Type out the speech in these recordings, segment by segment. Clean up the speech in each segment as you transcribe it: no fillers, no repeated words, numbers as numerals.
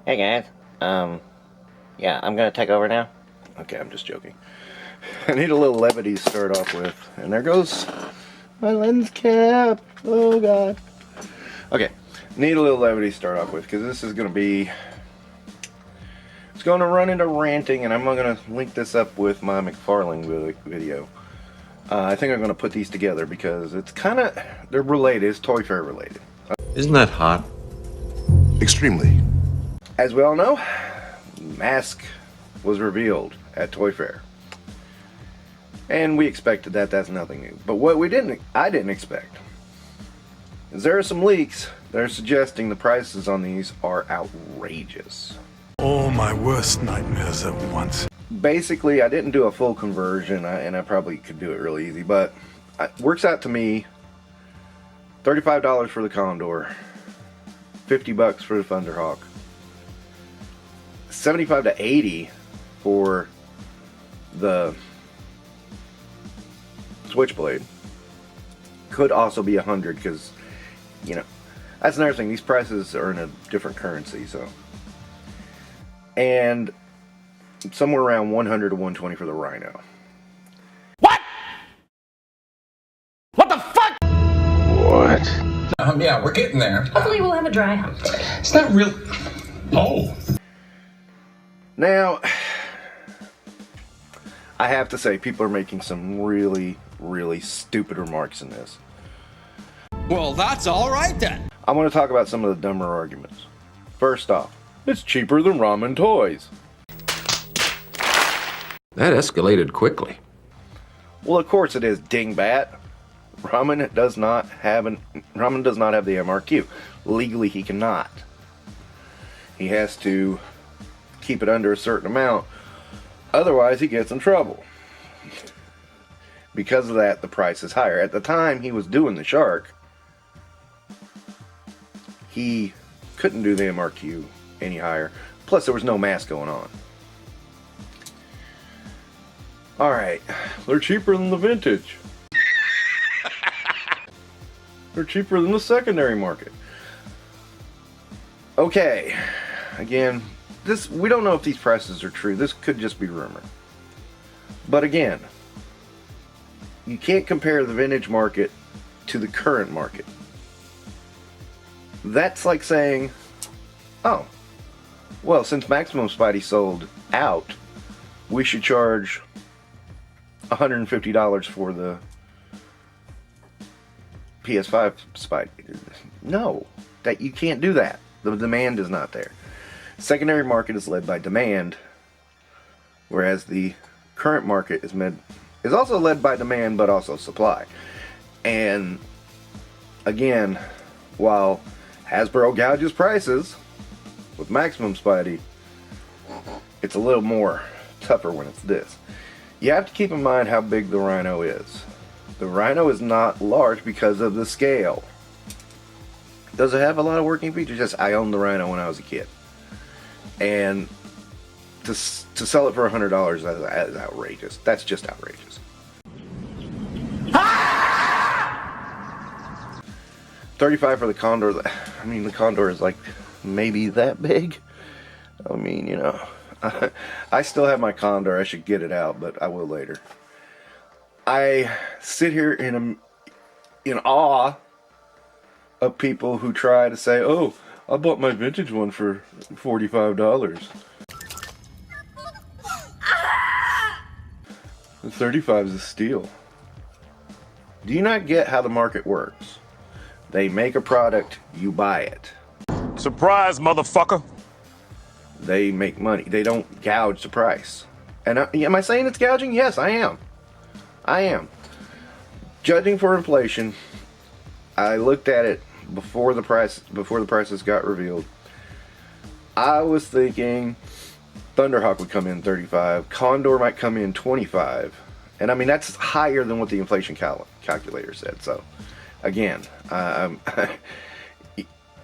Hey guys, yeah, I'm gonna take over now. Okay, I'm just joking. I need a little levity to start off with. And there goes my lens cap. Oh god. Okay, need a little levity to start off with because this is gonna be... It's gonna run into ranting, and I'm gonna link this up with my McFarlane video. I think I'm gonna put these together because it's kinda... They're related, it's Toy Fair related. Isn't that hot? Extremely. As we all know, Mask was revealed at Toy Fair. And we expected that, that's nothing new. But what I didn't expect, is there are some leaks that are suggesting the prices on these are outrageous. All my worst nightmares at once. Basically, I didn't do a full conversion, and I probably could do it really easy, but it works out to me $35 for the Condor, $50 for the Thunderhawk, $75 to $80 for the Switchblade. Could also be $100 because, you know, that's another thing. These prices are in a different currency, so. And somewhere around $100 to $120 for the Rhino. What? What the fuck? What? Yeah, we're getting there. Hopefully we'll have a dry hump today. It's not real. Oh. Now, I have to say, people are making some really, really stupid remarks in this. Well, that's all right then. I want to talk about some of the dumber arguments. First off, it's cheaper than ramen toys. That escalated quickly. Well, of course it is, dingbat. Ramen does not have the MRQ. Legally, he cannot. He has to keep it under a certain amount. Otherwise, he gets in trouble. Because of that, the price is higher. At the time he was doing the Shark, he couldn't do the MRQ any higher. Plus, there was no mask going on. Alright, they're cheaper than the vintage. They're cheaper than the secondary market. Okay, again, we don't know if these prices are true. This could just be rumor. But again, you can't compare the vintage market to the current market. That's like saying, oh, well, since Maximum Spidey sold out, we should charge $150 for the PS5 Spidey. No, that you can't do that. The demand is not there. Secondary market is led by demand, whereas the current market is also led by demand, but also supply. And again, while Hasbro gouges prices with Maximum Spidey, it's a little more tougher when it's this. You have to keep in mind how big the Rhino is. The Rhino is not large because of the scale. Does it have a lot of working features? Yes, I owned the Rhino when I was a kid. And to sell it for $100, that is outrageous. That's just outrageous. $35 for the Condor. I mean, the Condor is like maybe that big. I mean, you know, I still have my Condor. I should get it out, but I will later. I sit here in awe of people who try to say, oh, I bought my vintage one for $45. The 35 is a steal. Do you not get how the market works? They make a product, you buy it. Surprise, motherfucker. They make money. They don't gouge the price. And am I saying it's gouging? Yes, I am. I am. Judging for inflation, I looked at it before the prices got revealed. I was thinking Thunderhawk would come in 35, Condor might come in 25, and I mean that's higher than what the inflation calculator said. So, again,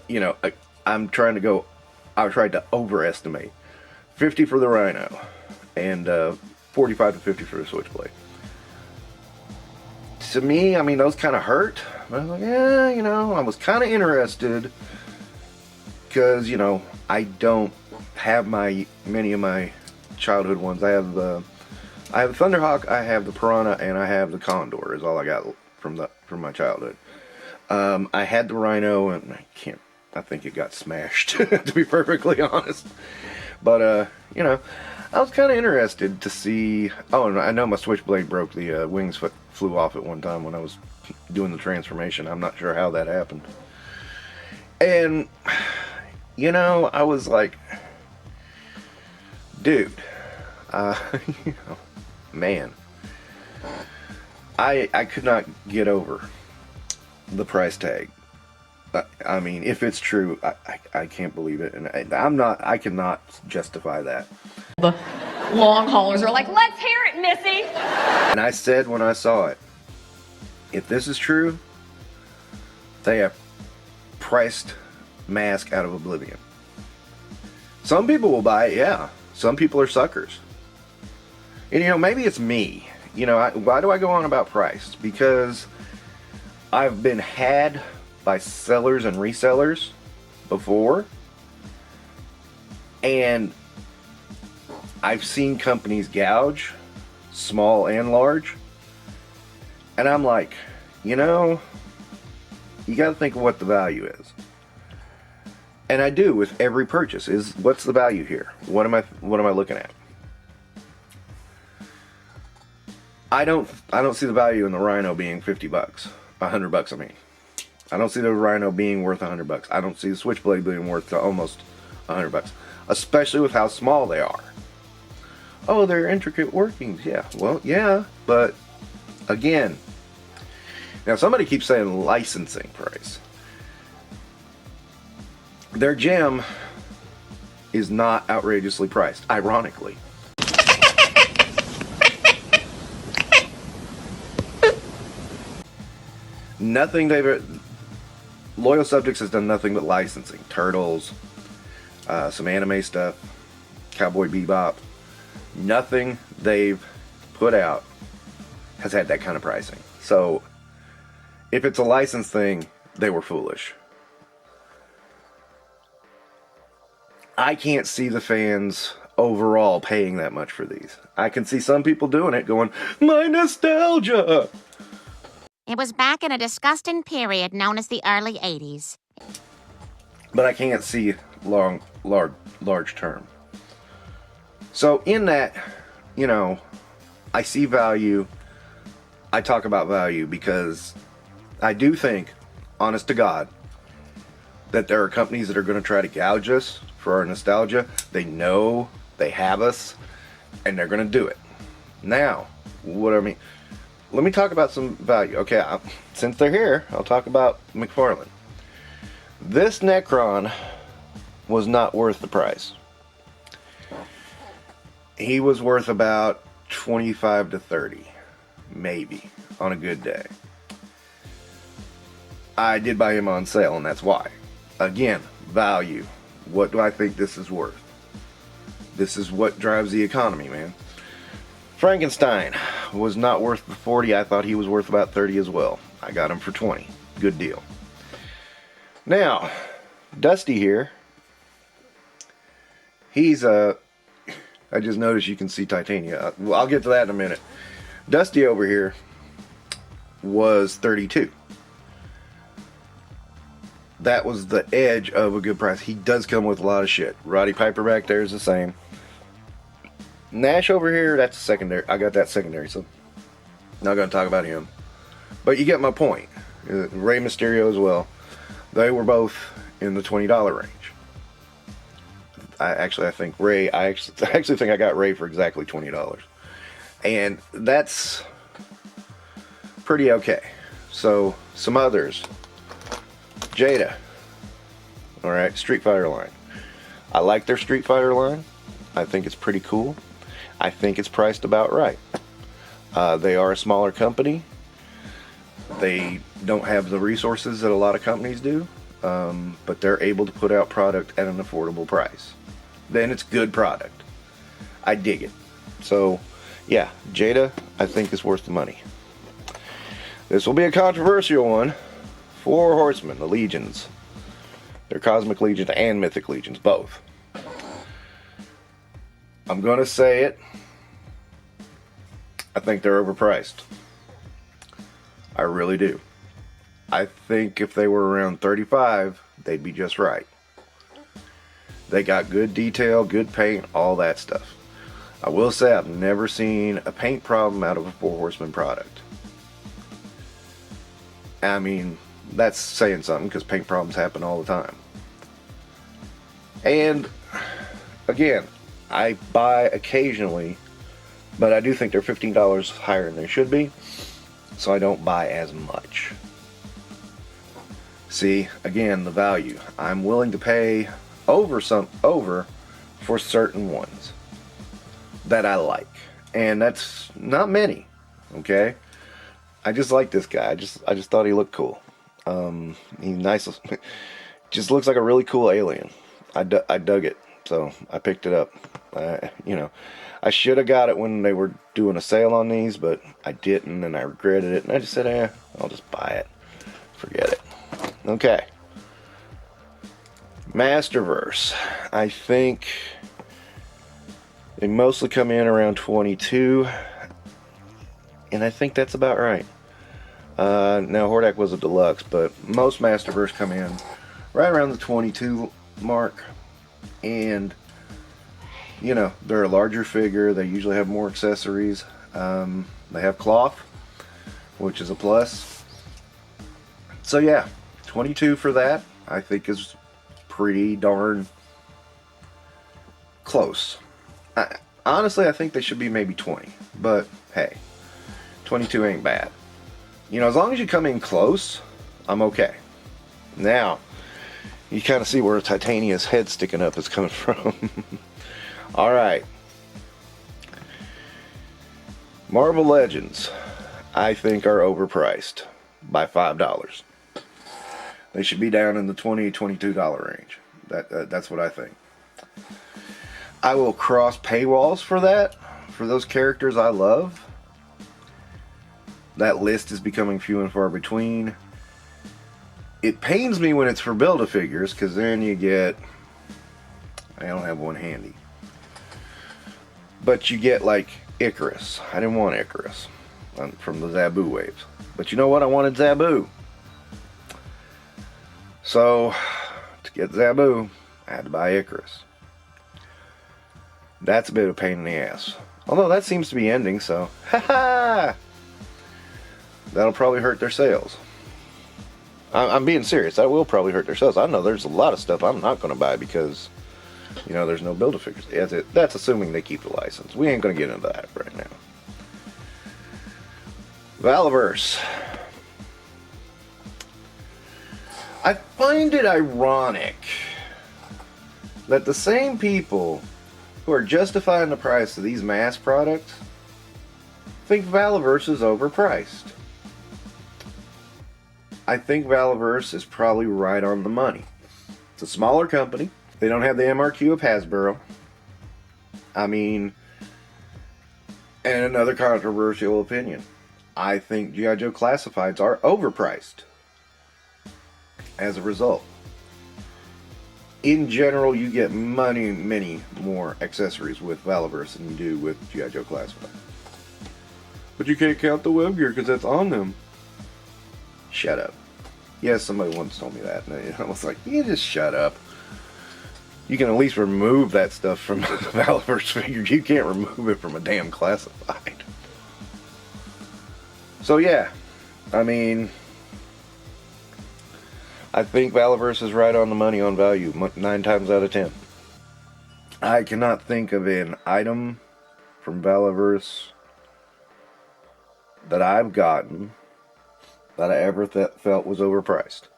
you know, I tried to overestimate. 50 for the Rhino, and 45 to 50 for the Switchblade. To me, I mean, those kind of hurt. But I was like, yeah, you know, I was kind of interested because, you know, I don't have many of my childhood ones. I have the Thunderhawk, I have the Piranha, and I have the Condor. Is all I got from my childhood. I had the Rhino, and I think it got smashed, to be perfectly honest. But you know, I was kind of interested to see. Oh, and I know my Switchblade broke. The wings flew off at one time when I was doing the transformation. I'm not sure how that happened. And you know, I was like, dude, you know, man, I could not get over the price tag. I mean, if it's true, I can't believe it, and I cannot justify that. The long haulers are like, let's hear it, Missy. And I said when I saw it, if this is true, they have priced Mask out of oblivion. Some people will buy it, yeah. Some people are suckers. And you know, maybe it's me. You know, why do I go on about price? Because I've been had by sellers and resellers before, and I've seen companies gouge, small and large, and I'm like, you know, you got to think of what the value is. And I do with every purchase. Is what's the value here? What am I looking at? I don't see the value in the Rhino being $50, $100. I mean, I don't see the Rhino being worth $100. I don't see the Switchblade being worth almost $100, especially with how small they are. Oh, they're intricate workings. Yeah, well, yeah, but again, now somebody keeps saying licensing price. Their gem is not outrageously priced, ironically. Nothing Loyal Subjects has done nothing but licensing. Turtles, some anime stuff, Cowboy Bebop. Nothing they've put out has had that kind of pricing. So, if it's a license thing, they were foolish. I can't see the fans overall paying that much for these. I can see some people doing it going, my nostalgia! It was back in a disgusting period known as the early 80s. But I can't see large term. So in that, you know, I see value. I talk about value because I do think, honest to God, that there are companies that are going to try to gouge us for our nostalgia. They know they have us, and they're going to do it. Now, what I mean, let me talk about some value. Okay, since they're here, I'll talk about McFarlane. This Necron was not worth the price. He was worth about 25 to 30, maybe, on a good day. I did buy him on sale, and that's why. Again, value. What do I think this is worth? This is what drives the economy, man. Frankenstein was not worth the 40. I thought he was worth about 30 as well. I got him for 20. Good deal. Now, Dusty here. He's I just noticed you can see Titania. Well, I'll get to that in a minute. Dusty over here was 32. That was the edge of a good price. He does come with a lot of shit. Roddy Piper back there is the same. Nash over here, that's secondary. I got that secondary, so not going to talk about him. But you get my point. Rey Mysterio as well. They were both in the $20 range. I think Rey. I actually think I got Rey for exactly $20, and that's pretty okay. So some others. Jada. All right, Street Fighter line. I like their Street Fighter line. I think it's pretty cool. I think it's priced about right. They are a smaller company. They don't have the resources that a lot of companies do, but they're able to put out product at an affordable price. Then it's good product. I dig it. So, yeah, Jada, I think is worth the money. This will be a controversial one. 4 Horsemen, the Legions. They're Cosmic Legions and Mythic Legions, both. I'm gonna say it. I think they're overpriced. I really do. I think if they were around 35, they'd be just right. They got good detail, good paint, all that stuff. I will say I've never seen a paint problem out of a Four Horsemen product. I mean, that's saying something because paint problems happen all the time. And again, I buy occasionally, but I do think they're $15 higher than they should be, so I don't buy as much. See, again, the value. I'm willing to pay over for certain ones that I like, and that's not many. Okay, I just like this guy. I just thought he looked cool. He's nice. Just looks like a really cool alien. I dug it, so I picked it up. You know, I should have got it when they were doing a sale on these, but I didn't, and I regretted it. And I just said, I'll just buy it. Forget it. Okay. Masterverse. I think they mostly come in around 22, and I think that's about right. Now Hordak was a deluxe, but most Masterverse come in right around the 22 mark, and you know, they're a larger figure. They usually have more accessories. They have cloth, which is a plus. So yeah, 22 for that I think is pretty darn close. Honestly, I think they should be maybe 20, but hey, 22 ain't bad. You know, as long as you come in close, I'm okay. Now, you kind of see where Titania's head sticking up is coming from. Alright. Marvel Legends, I think, are overpriced by $5. They should be down in the $20, $22 range. That's what I think. I will cross paywalls for that, for those characters I love. That list is becoming few and far between. It pains me when it's for Build-A-Figures, because then you get... I don't have one handy. But you get, like, Icarus. I didn't want Icarus from the Zabu waves. But you know what? I wanted Zabu. So, to get Zabu, I had to buy Icarus. That's a bit of a pain in the ass. Although that seems to be ending, so... Ha-ha! That'll probably hurt their sales. I'm being serious. That will probably hurt their sales. I know there's a lot of stuff I'm not going to buy because, you know, there's no Build-A-Figures. That's assuming they keep the license. We ain't going to get into that right now. Valaverse. I find it ironic that the same people who are justifying the price of these mass products think Valaverse is overpriced. I think Valaverse is probably right on the money. It's a smaller company. They don't have the MRQ of Hasbro. I mean, and another controversial opinion. I think G.I. Joe Classifieds are overpriced. As a result. In general, you get many more accessories with Valaverse than you do with G.I. Joe Classified. But you can't count the web gear because that's on them. Shut up. Yes, somebody once told me that, and I was like, you just shut up. You can at least remove that stuff from the Valaverse figures. You can't remove it from a damn Classified. So yeah, I mean, I think Valaverse is right on the money on value, 9 times out of 10. I cannot think of an item from Valaverse that I've gotten that I ever felt was overpriced.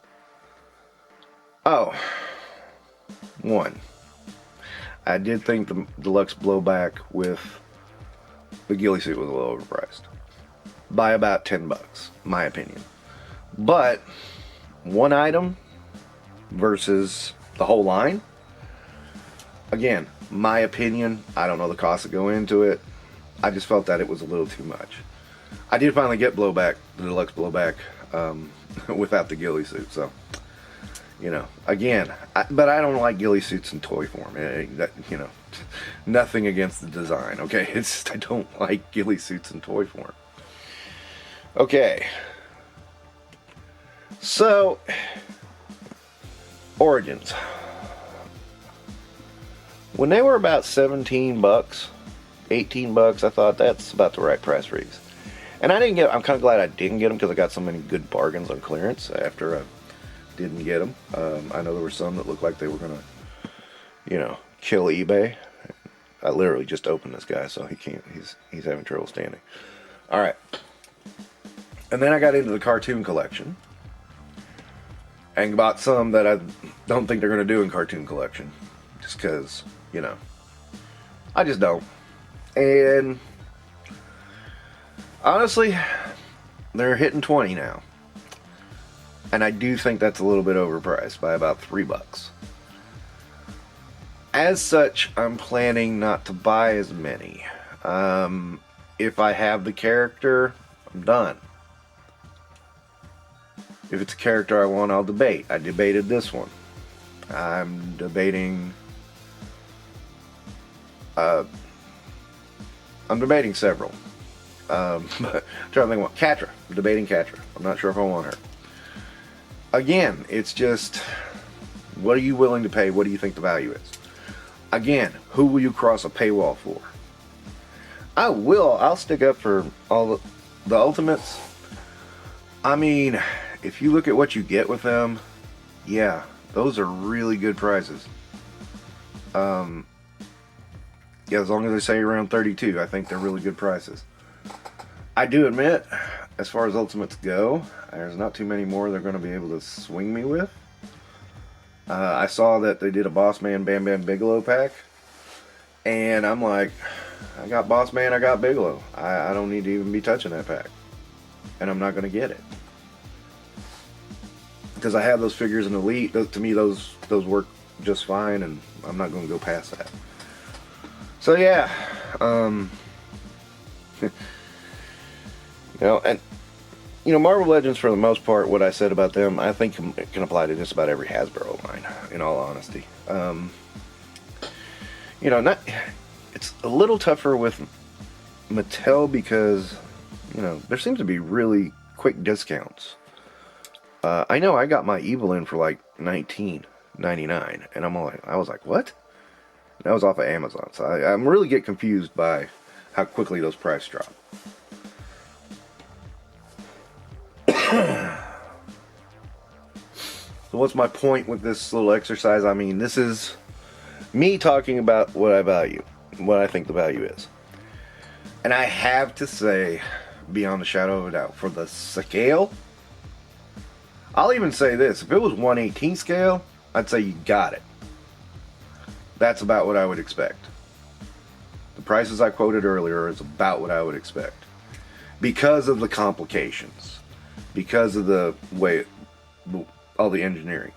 Oh, one. I did think the deluxe blowback with the ghillie suit was a little overpriced. By about $10, my opinion. But one item versus the whole line, again, my opinion. I don't know the costs that go into it. I just felt that it was a little too much. I did finally get blowback, the deluxe blowback, without the ghillie suit. So, You know, again, but I don't like ghillie suits in toy form. You know, nothing against the design, okay? It's just I don't like ghillie suits in toy form. Okay. So, Origins. When they were about 17 bucks, 18 bucks, I thought that's about the right price for these. And I'm kind of glad I didn't get them because I got so many good bargains on clearance after I didn't get them. I know there were some that looked like they were going to, you know, kill eBay. I literally just opened this guy, so he's having trouble standing. All right. And then I got into the cartoon collection and bought some that I don't think they're going to do in cartoon collection. Just because, you know, I just don't. And honestly, they're hitting 20 now. And I do think that's a little bit overpriced by about $3. As such, I'm planning not to buy as many. If I have the character, I'm done. If it's a character I want, I'll debate. I debated this one. I'm debating... I'm debating several. But I'm trying to think what. Catra. I'm debating Catra. I'm not sure if I want her. Again, it's just, what are you willing to pay? What do you think the value is? Again, who will you cross a paywall for? I'll stick up for all the Ultimates. I mean, if you look at what you get with them, yeah, those are really good prices. Yeah, as long as they say around 32, I think they're really good prices. I do admit, as far as Ultimates go, there's not too many more they're going to be able to swing me with. I saw that they did a Boss Man Bam Bam Bigelow pack, and I'm like, I got Boss Man, I got Bigelow. I don't need to even be touching that pack, and I'm not going to get it. Because I have those figures in Elite. To me, those work just fine, and I'm not going to go past that. So yeah, you know, and you know, Marvel Legends, for the most part, what I said about them, I think it can apply to just about every Hasbro line, in all honesty. You know, it's a little tougher with Mattel because, you know, there seems to be really quick discounts. I know I got my Evelyn for like $19.99, and I was like, what? That was off of Amazon, so I'm really get confused by how quickly those prices drop. So what's my point with this little exercise? I mean, this is me talking about what I value, what I think the value is. And I have to say, beyond a shadow of a doubt, for the scale, I'll even say this, if it was 1/18 scale, I'd say you got it. That's about what I would expect. The prices I quoted earlier is about what I would expect. Because of the complications. Because of the way, all the engineering.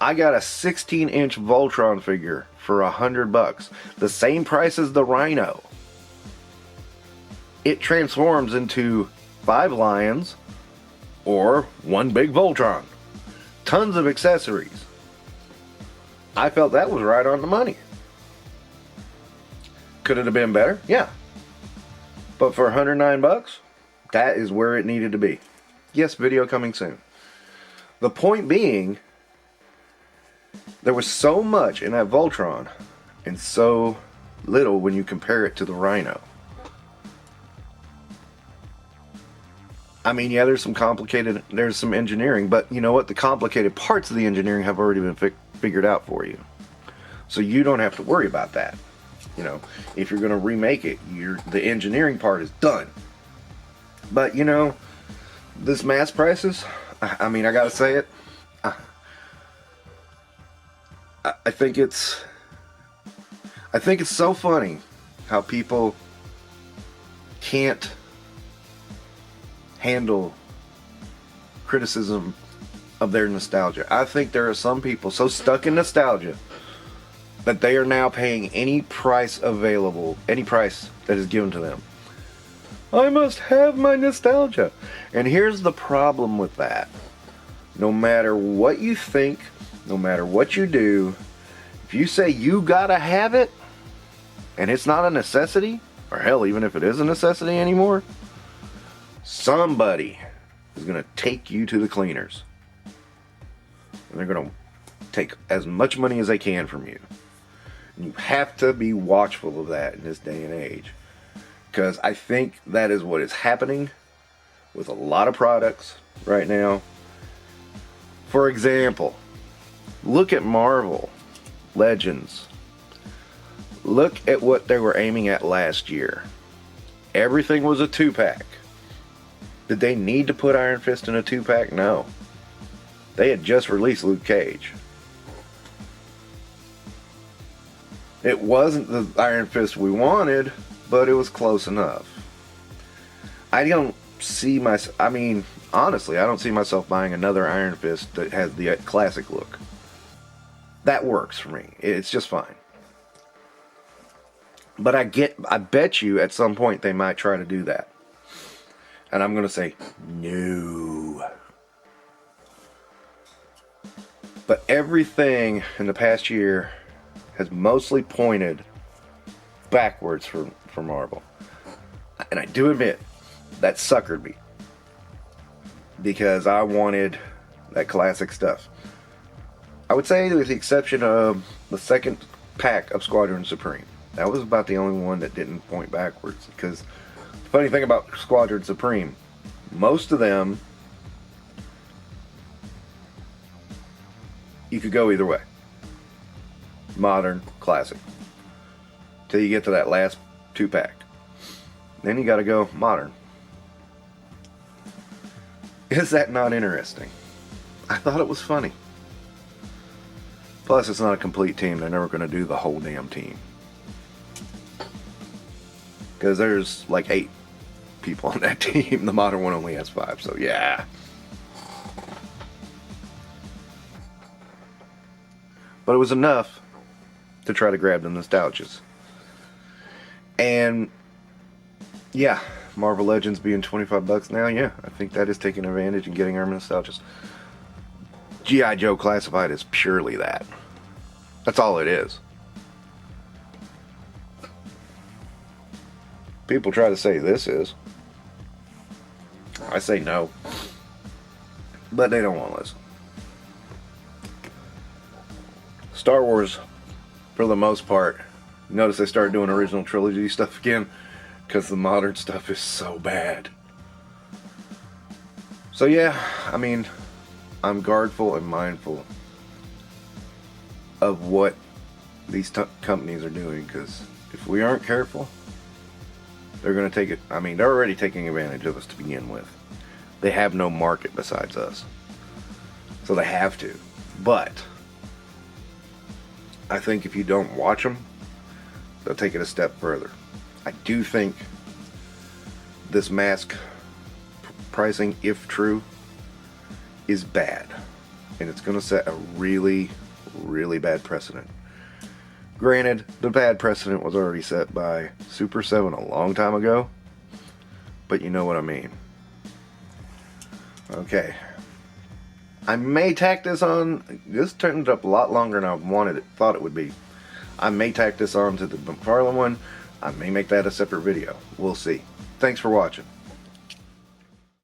I got a 16-inch Voltron figure for $100. The same price as the Rhino. It transforms into 5 lions or 1 big Voltron. Tons of accessories. I felt that was right on the money. Could it have been better? Yeah. But for $109, that is where it needed to be. Yes, video coming soon. The point being, there was so much in that Voltron and so little when you compare it to the Rhino. I mean, yeah, there's some engineering, but you know what? The complicated parts of the engineering have already been figured out for you. So you don't have to worry about that. You know, if you're going to remake it, the engineering part is done. But, you know, this mass prices, I mean, I got to say it, I think it's so funny how people can't handle criticism of their nostalgia. I think there are some people so stuck in nostalgia that they are now paying any price available, any price that is given to them. I must have my nostalgia. And here's the problem with that. No matter what you think, no matter what you do, if you say you gotta have it, and it's not a necessity, or hell, even if it is a necessity anymore, somebody is gonna take you to the cleaners. And they're gonna take as much money as they can from you. And you have to be watchful of that in this day and age. Because I think that is what is happening with a lot of products right now. For example, look at Marvel Legends. Look at what they were aiming at last year. Everything was a 2-pack. Did they need to put Iron Fist in a 2-pack? No. They had just released Luke Cage. It wasn't the Iron Fist we wanted, but it was close enough. I don't see myself, I mean, honestly, I don't see myself buying another Iron Fist that has the classic look. That works for me. It's just fine. But I bet you at some point they might try to do that. And I'm going to say, no. But everything in the past year has mostly pointed backwards for Marvel. And I do admit, that suckered me. Because I wanted that classic stuff. I would say with the exception of the second pack of Squadron Supreme. That was about the only one that didn't point backwards. Because the funny thing about Squadron Supreme, most of them, you could go either way. Modern, classic. Till you get to that last 2-pack. Then you gotta go modern. Is that not interesting? I thought it was funny. Plus, it's not a complete team. They're never gonna do the whole damn team. Because there's like 8 people on that team. The modern one only has 5, so yeah. But it was enough to try to grab the nostalgias. And yeah, Marvel Legends being $25 now, yeah, I think that is taking advantage and getting our nostalgias. G.I. Joe Classified is purely that. That's all it is. People try to say this is. I say no. But they don't want to listen. Star Wars, for the most part, notice they started doing original trilogy stuff again because the modern stuff is so bad. So yeah, I mean, I'm guardful and mindful of what these companies are doing, because if we aren't careful, they're going to take it. I mean, they're already taking advantage of us to begin with. They have no market besides us, so they have to. But I think if you don't watch them, they'll take it a step further. I do think this mask pricing, if true, is bad. And it's going to set a really, really bad precedent. Granted, the bad precedent was already set by Super 7 a long time ago. But you know what I mean. Okay. I may tack this on. This turned up a lot longer than I thought it would be. I may tack this on to the McFarlane one. I may make that a separate video. We'll see. Thanks for watching.